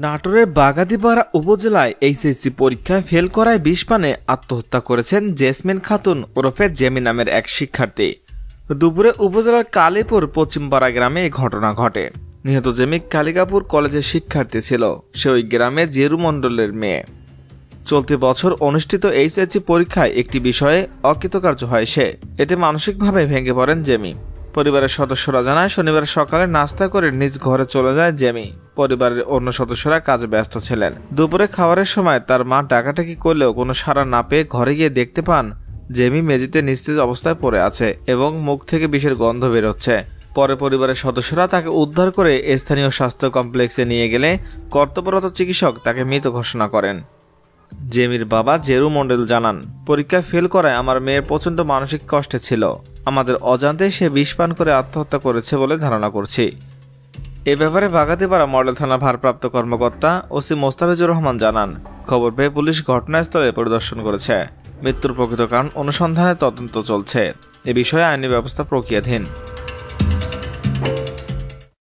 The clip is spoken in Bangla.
নাটোরের বাগাতিপাড়া উপজেলায় এইচএসসি পরীক্ষায় ফেল করায় বিষ পানে আত্মহত্যা করেছেন জেসমিন খাতুন ওরফে জেমি নামের এক শিক্ষার্থী। দুপুরে উপজেলার কালীপুর পশ্চিমপাড়া গ্রামে এই ঘটনা ঘটে। নিহত জেমি কালিকাপুর কলেজের শিক্ষার্থী ছিল। সে ওই গ্রামে জেরু মণ্ডলের মেয়ে। চলতি বছর অনুষ্ঠিত এইচএসসি পরীক্ষায় একটি বিষয়ে অকৃতকার্য হয় সে। এতে মানসিকভাবে ভেঙে পড়েন জেমি। পরিবারের সদস্যরা জানায়, শনিবার সকালে নাস্তা করে নিজ ঘরে চলে যায় জেমি। পরিবারের অন্য সদস্যরা কাজে ব্যস্ত ছিলেন। দুপুরে খাবারের সময় তার মা ডাকাডাকি করলেও কোনো সাড়া না পেয়ে ঘরে গিয়ে দেখতে পান জেমি মেঝেতে নিস্তেজ অবস্থায় পড়ে আছে এবং মুখ থেকে বিষের গন্ধ বেরোচ্ছে। পরে পরিবারের সদস্যরা তাকে উদ্ধার করে স্থানীয় স্বাস্থ্য কমপ্লেক্সে নিয়ে গেলে কর্তব্যরত চিকিৎসক তাকে মৃত ঘোষণা করেন। জেমির বাবা জেরু মণ্ডল জানান, পরীক্ষায় ফেল করায় আমার মেয়ের প্রচণ্ড মানসিক কষ্টে ছিল। আমাদের অজান্তে সে বিষ পান করে আত্মহত্যা করেছে বলে ধারণা করছি। এ ব্যাপারে বাগাতিপাড়া মডেল থানা ভারপ্রাপ্ত কর্মকর্তা ওসি মোস্তাফিজুর রহমান জানান, খবর পেয়ে পুলিশ ঘটনাস্থলে পরিদর্শন করেছে। মৃত্যুর প্রকৃত কারণ অনুসন্ধানে তদন্ত চলছে। এ বিষয়ে আইনি ব্যবস্থা প্রক্রিয়াধীন।